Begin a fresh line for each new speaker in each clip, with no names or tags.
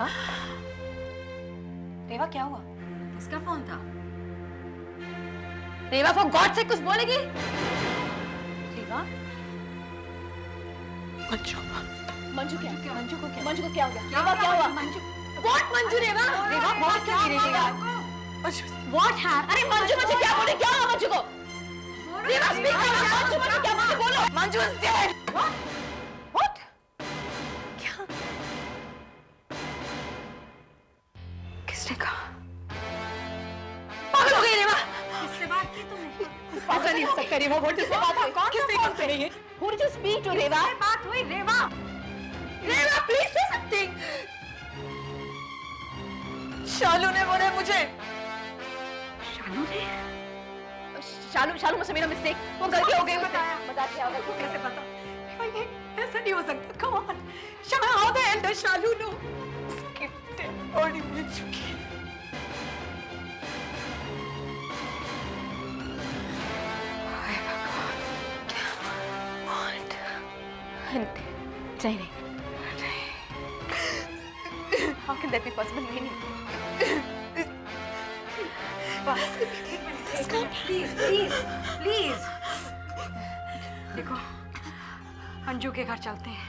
रेवा, रेवा क्या हुआ?
किसका फोन था?
रेवा फॉर गॉड से कुछ बोलेगी? रेवा, मंजू, मंजू क्या? मंजू को क्या? मंजू को क्या हो गया? रेवा क्या हुआ? मंजू, व्हाट मंजू? रेवा, रेवा व्हाट क्या गिरी रेवा? व्हाट है? अरे मंजू मुझे क्या बोले? क्या हुआ मंजू को? रेवा स्पीक करो, मंजू मुझे क्या बोले? बोलो। Manju is dead. What? What? क्या? किसने कहा? पागल हो गई रेवा?
किससे बात की तुमने?
ऐसा नहीं हो सकता रेवा, व्हाट इज बात? किसने कॉल करी है? Who did you speak to रेवा?
बात हुई रेवा?
रेवा प्लीज से something. शालू ने बोला मुझे.
शालू ने?
शालू मुझसे मेरा मिस्टेक, वो गलती हो गई मुझसे.
मजाक किया होगा, कैसे पता?
ऐसा नहीं हो सकता. Come on. How the hell does Shalu know? उसकी dead body मिल चुकी है. नहीं. How can that be possible? नहीं.
बस प्लीज देखो, अंजू के घर चलते हैं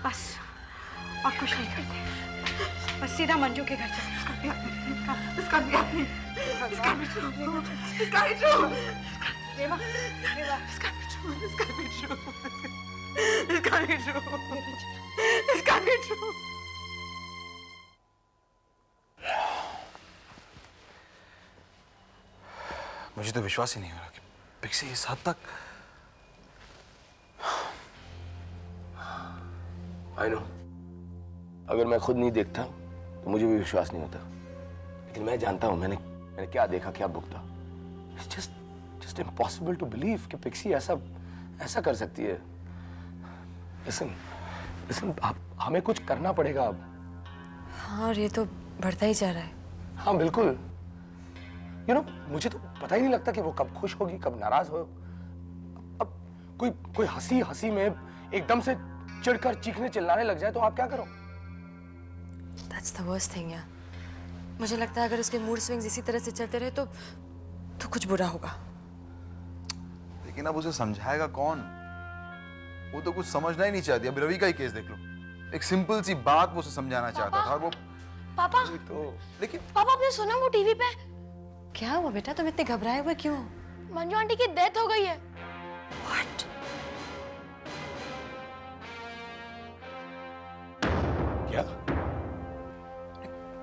बस, और कुछ नहीं करते, बस सीधा मंजू के घर चलते हैं. इसका भी आपने
मुझे तो विश्वास ही नहीं हो रहा कि पिक्सी इस हद तक.
I know. अगर मैं खुद नहीं देखता तो मुझे भी विश्वास नहीं होता, लेकिन मैं जानता हूं मैंने क्या देखा, क्या भुगता. It's just impossible to believe कि पिक्सी ऐसा कर सकती है. Listen, हमें कुछ करना पड़ेगा अब.
हाँ, और ये तो बढ़ता ही जा रहा है.
हाँ बिल्कुल. मुझे तो पता ही नहीं लगता कि वो कब खुश होगी, कब नाराज हो. अब कोई हंसी में एकदम से चिढ़कर चीखने चिल्लाने लग जाए तो आप क्या करो?
That's the worst thing, यार. मुझे लगता है अगर उसके मूड स्विंग्स इसी तरह से चलते रहे तो कुछ बुरा होगा.
लेकिन अब उसे समझाएगा कौन? वो तो कुछ समझना ही नहीं चाहती. अब रवि का ही केस देख लो. एक सिंपल सी बात वो उसे समझाना चाहता था और वो.
पापा,
तो लेकिन
पापा आपने सुना वो टीवी पे?
क्या हुआ बेटा, तुम इतने घबराए हुए क्यों?
मंजू आंटी की डेथ हो गई है.
What?
क्या?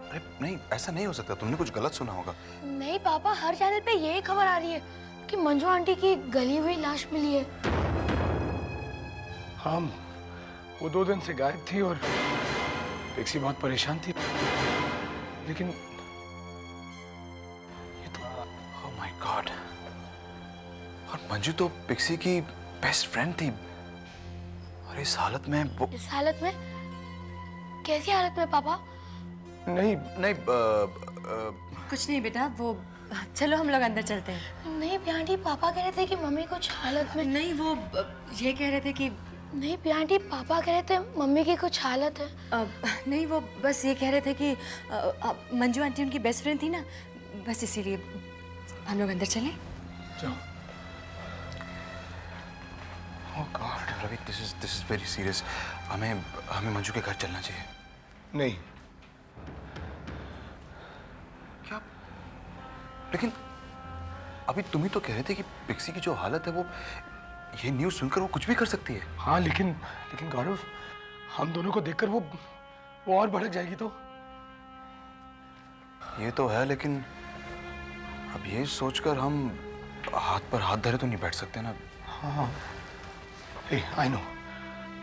अरे नहीं, ऐसा नहीं हो सकता. तुमने कुछ गलत सुना होगा.
नहीं पापा, हर चैनल पे यही खबर आ रही है कि मंजू आंटी की गली हुई लाश मिली है.
हाँ, वो 2 दिन से गायब थी और पिक्सी बहुत परेशान थी. लेकिन ये तो
ओह माय गॉड. और मंजू तो पिक्सी की बेस्ट फ्रेंड थी. और इस हालत में वो.
इस हालत में? कैसी हालत में पापा?
नहीं,
कुछ नहीं बेटा, वो चलो हम लोग अंदर चलते हैं.
नहीं आंटी, पापा कह रहे थे कि मम्मी कुछ हालत में.
नहीं, वो ये कह रहे थे कि
नहीं आंटी, पापा कह रहे थे मम्मी की कुछ हालत है.
नहीं, वो बस ये कह रहे थे कि मंजू आंटी उनकी बेस्ट फ्रेंड थी ना, बस इसीलिए हम लोग अंदर चलें.
जाओ.
Oh God Ravi, this is very serious. हमें मंजू के घर चलना चाहिए.
नहीं.
क्या? लेकिन अभी तुम ही तो कह रहे थे कि पिक्सी की जो हालत है वो, ये न्यूज़ सुनकर वो कुछ भी कर सकती है.
हाँ, लेकिन गौरव, हम दोनों को देखकर वो और भड़क जाएगी तो.
ये तो है, लेकिन अब ये सोचकर हम हाथ पर हाथ धरे तो नहीं बैठ सकते ना.
हाँ. I know.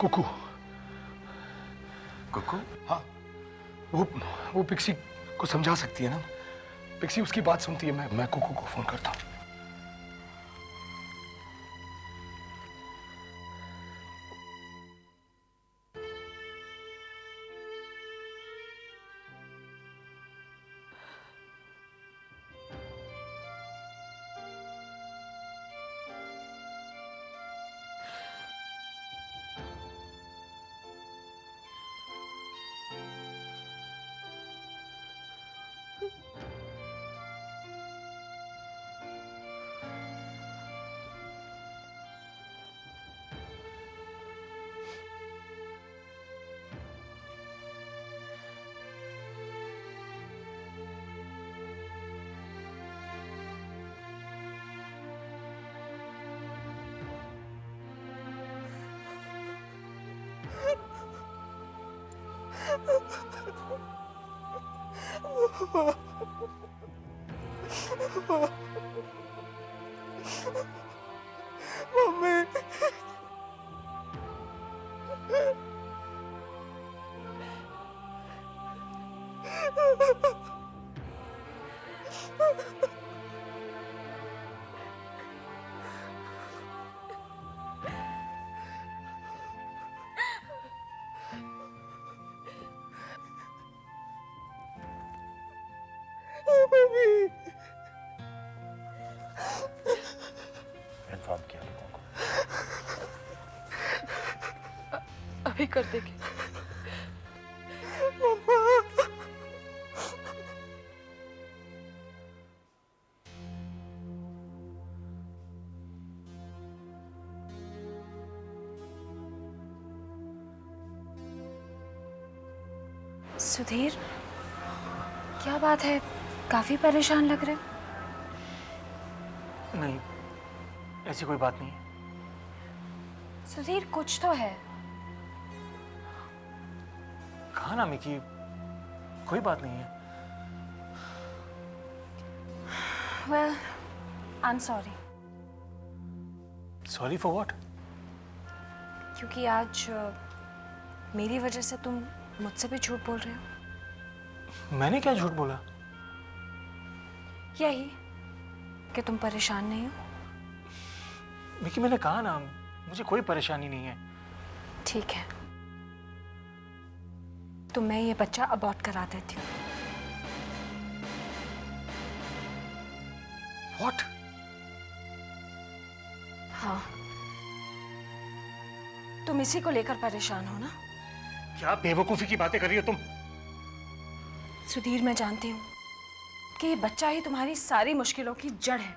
कुकू. हाँ, वो पिक्सी को समझा सकती है ना. पिक्सी उसकी बात सुनती है. मैं कुकू को फोन करता हूँ. इन्फॉर्म किया लोगों को।
अभी कर देंगे। सुधीर, क्या बात है? काफी परेशान लग रहे हो।
नहीं, ऐसी कोई बात नहीं है।
सुधीर, कुछ तो है।
कहा ना मिकी, कोई बात नहीं है।
Well, I'm sorry.
Sorry for what?
क्योंकि आज मेरी वजह से तुम मुझसे भी झूठ बोल रहे हो।
मैंने क्या झूठ बोला?
यही कि तुम परेशान नहीं हो।
मिकी, मैंने कहा ना, मुझे कोई परेशानी नहीं है।
ठीक है, तो मैं ये बच्चा अबॉर्ट करा देती हूँ।
व्हाट?
हाँ, तुम इसी को लेकर परेशान हो ना?
क्या बेवकूफी की बातें कर रही हो तुम?
सुधीर, मैं जानती हूँ कि ये बच्चा ही तुम्हारी सारी मुश्किलों की जड़ है।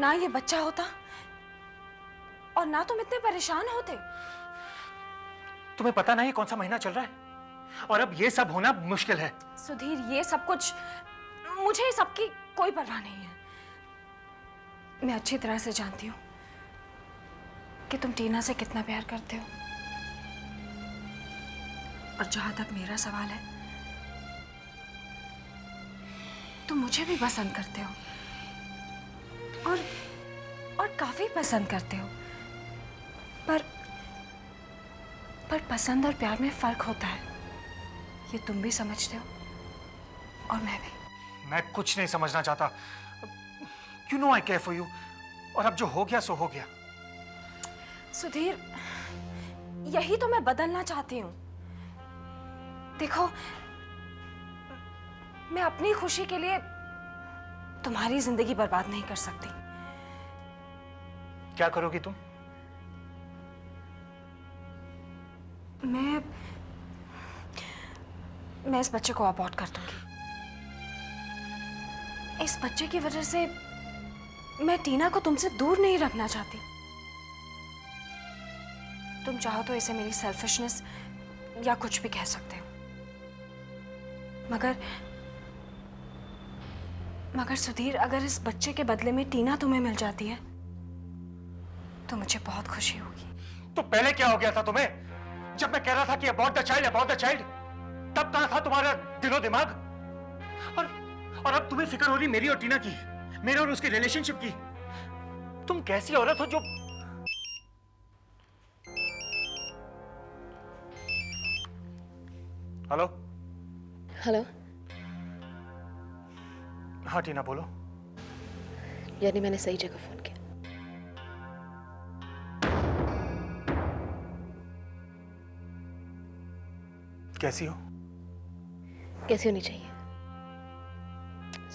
ना ये बच्चा होता और ना तुम इतने परेशान होते।
तुम्हें पता नहीं कौन सा महीना चल रहा है और अब ये सब होना मुश्किल है।
सुधीर, ये सब कुछ, मुझे इस सब की कोई परवाह नहीं है। मैं अच्छी तरह से जानती हूँ कि तुम टीना से कितना प्यार करते हो। और जहां तक मेरा सवाल है, तुम मुझे भी पसंद करते हो और काफी पसंद करते हो। पर पसंद और प्यार में फर्क होता है, ये तुम भी समझते हो और मैं भी।
मैं कुछ नहीं समझना चाहता। You know I care for you। और अब जो हो गया सो हो गया।
सुधीर, यही तो मैं बदलना चाहती हूँ। देखो, मैं अपनी खुशी के लिए तुम्हारी जिंदगी बर्बाद नहीं कर सकती।
क्या करोगी तुम?
मैं इस बच्चे को अबॉर्ट कर दूंगी। इस बच्चे की वजह से मैं टीना को तुमसे दूर नहीं रखना चाहती। तुम चाहो तो इसे मेरी सेल्फिशनेस या कुछ भी कह सकते हो, मगर सुधीर, अगर इस बच्चे के बदले में टीना तुम्हें मिल जाती है तो मुझे बहुत खुशी होगी।
तो पहले क्या हो गया था तुम्हें? जब मैं कह रहा था कि अबाउट द चाइल्ड, तब कहां था तुम्हारा दिलो दिमाग? और अब तुम्हें फिक्र हो रही मेरी और टीना की, मेरे और उसके रिलेशनशिप की। तुम कैसी औरत हो जो... हेलो?
हेलो।
हाँ टीना, बोलो।
यानी मैंने सही जगह फोन किया।
कैसी हो?
कैसी होनी चाहिए?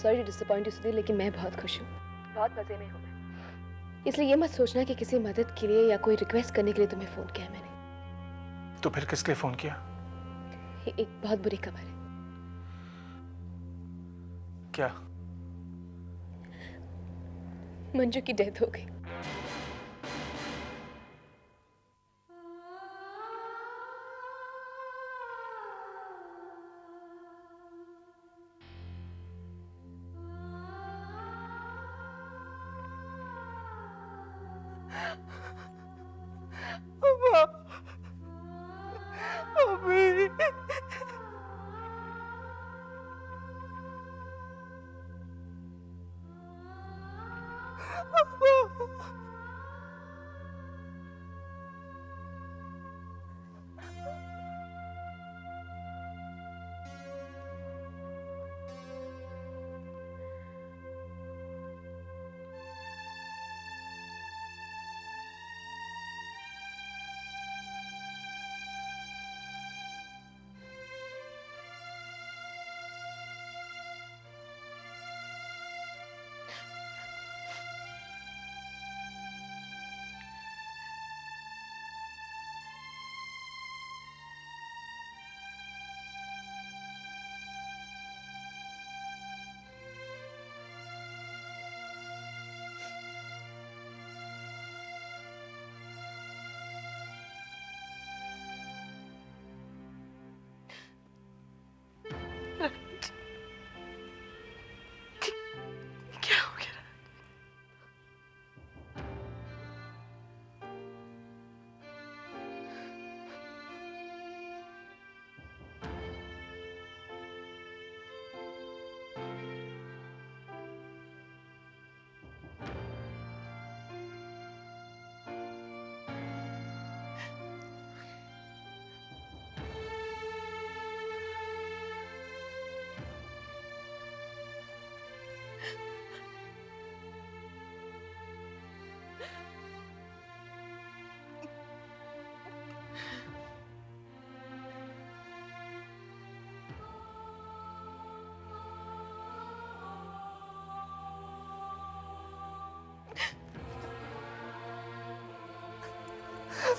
Sorry to disappoint you Sudhir, लेकिन मैं बहुत खुश हूँ, बहुत मजे में हूँ मैं। इसलिए ये मत सोचना कि किसी मदद के लिए या कोई रिक्वेस्ट करने के लिए तुम्हें फोन किया मैंने।
तो फिर किस लिए फोन किया?
एक बहुत बुरी खबर है।
क्या?
मंजू की डेथ हो गई।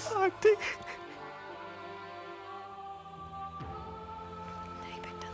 आरती
नहीं बेटा,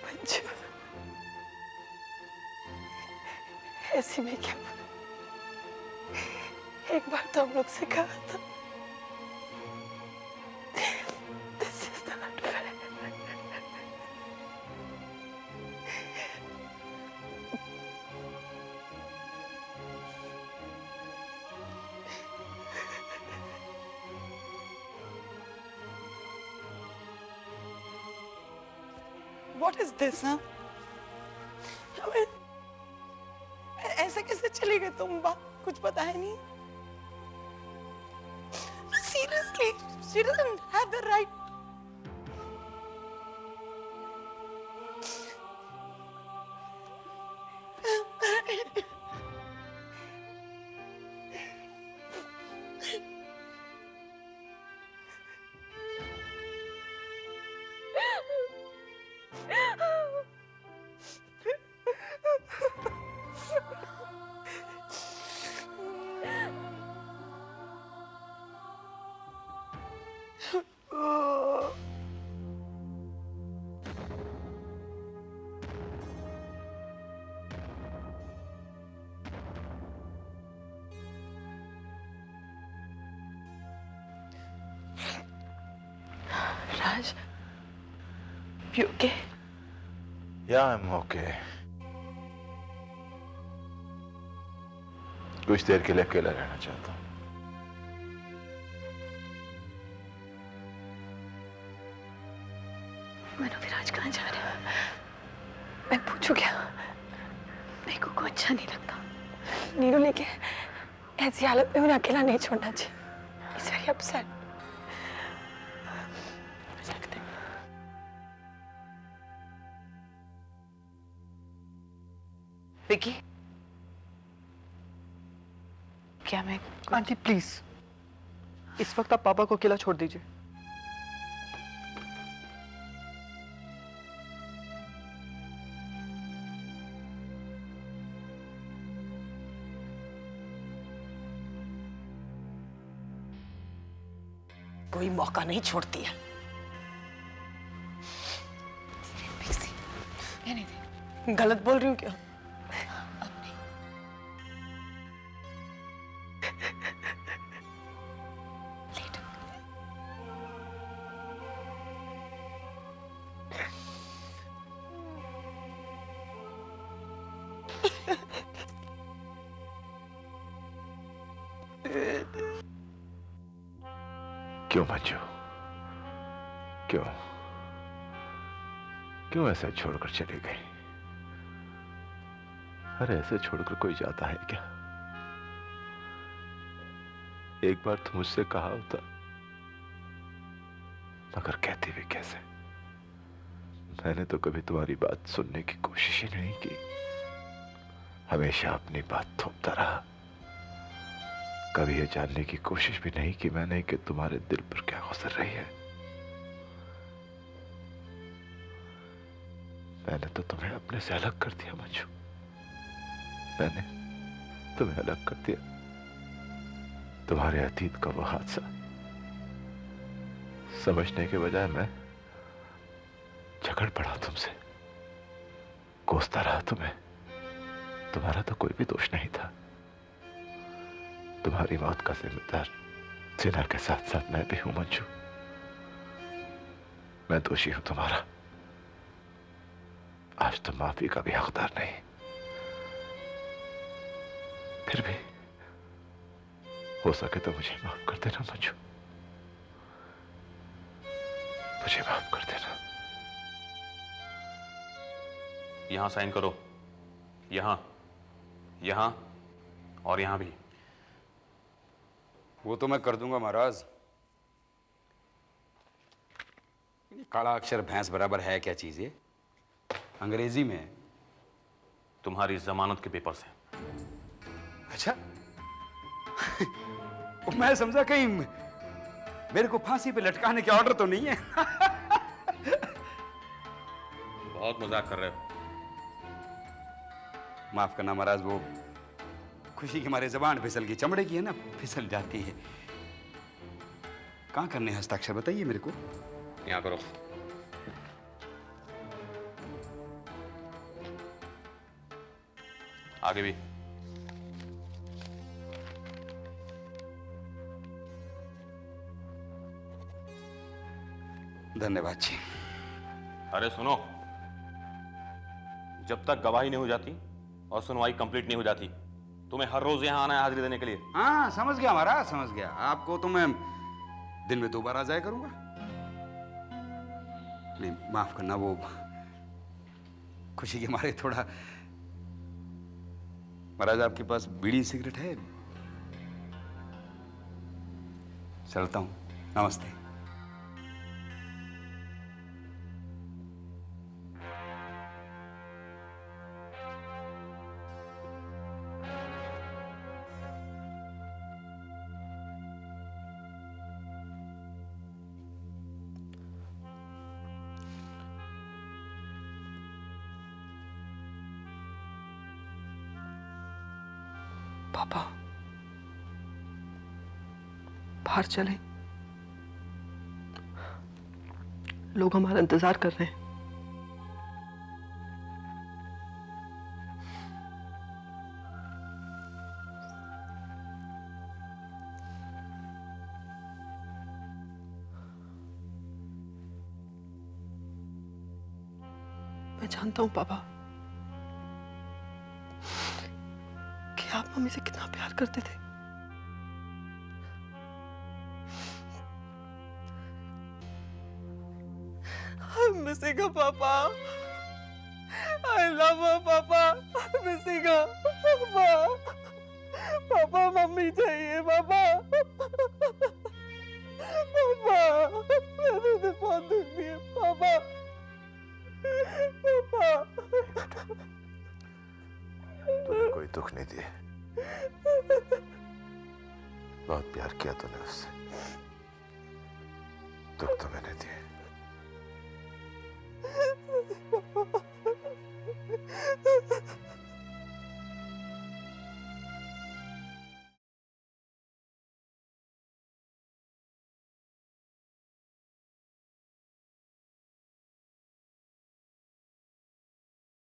मंजू, ऐसी में क्या? एक बार तो हम लोग से कहा था, This is not fair. What is this, huh? ऐसे कैसे चले गए तुम? कुछ पता है नहीं? Seriously, she doesn't have the right. Raj, you okay?
Yeah, I'm okay. कुछ देर के लिए अकेला रहना चाहता हूँ।
मनु विराज कहाँ जा रहे हैं? मैं पूछूं क्या? मेरे को अच्छा नहीं लगता। नीरू लेके ऐसी हालत में उन्हें अकेला नहीं छोड़ना चाहिए। He's very upset.
विकी,
क्या मैं
आंटी प्लीज, इस वक्त आप पापा को अकेला छोड़ दीजिए।
कोई मौका नहीं छोड़ती है।
गलत बोल रही हूँ क्या?
क्यों मंजू? क्यों? क्यों ऐसा छोड़कर चली गई? अरे ऐसे छोड़कर कोई जाता है क्या? एक बार तो मुझसे कहा होता, मगर कहती भी कैसे? मैंने तो कभी तुम्हारी बात सुनने की कोशिश ही नहीं की, हमेशा अपनी बात थोपता रहा। कभी ये जानने की कोशिश भी नहीं की मैंने कि तुम्हारे दिल पर क्या गुजर रही है। मैंने तो तुम्हें अपने से अलग कर दिया मंजू, मैंने तुम्हें अलग कर दिया। तुम्हारे अतीत का वो हादसा समझने के बजाय मैं झगड़ पड़ा तुमसे, कोसता रहा तुम्हें। तुम्हारा तो कोई भी दोष नहीं था। तुम्हारी मौत का जिम्मेदार जिना के साथ साथ मैं भी हूं मंजू। मैं दोषी हूं तुम्हारा। आज तो माफी का भी हकदार नहीं, फिर भी हो सके तो मुझे माफ कर देना मंजू। मुझे माफ कर देना।
यहां साइन करो, यहां, यहां और यहां भी।
वो तो मैं कर दूंगा महाराज। ये काला अक्षर भैंस बराबर है क्या चीज ये? अंग्रेजी में है।
तुम्हारी जमानत के पेपर्स हैं।
अच्छा। मैं समझा कहीं मेरे को फांसी पे लटकाने के ऑर्डर तो नहीं है।
बहुत मजाक कर रहे हो।
माफ करना महाराज, वो खुशी की मारे जबान फिसल की, चमड़े की है ना, फिसल जाती है। कहां करने हस्ताक्षर बताइए मेरे को।
यहां करो। आगे भी।
धन्यवाद जी।
अरे सुनो, जब तक गवाही नहीं हो जाती और सुनवाई कंप्लीट नहीं हो जाती, तुम्हें हर रोज यहां आना है हाजिरी देने के लिए।
हाँ समझ गया महाराज, समझ गया। आपको तो मैं दिन में 2 बार आ जाया करूंगा। नहीं माफ करना, वो खुशी के मारे थोड़ा। महाराज आपके पास बीड़ी सिगरेट है? चलता हूं, नमस्ते।
पापा, बाहर चलें, लोग हमारा इंतजार कर रहे हैं। मैं जानता हूं पापा कि आप मम्मी से कितना प्यार करते थे। I'm missing her, Papa. I love her, Papa. I'm missing her, Papa. Papa mummy चाहिए पापा। पापा मैंने तो बहुत दुख दिया पापा। पापा
तूने कोई दुख नहीं दिए, बहुत प्यार किया तूने उससे, दुख तो मैंने दिए।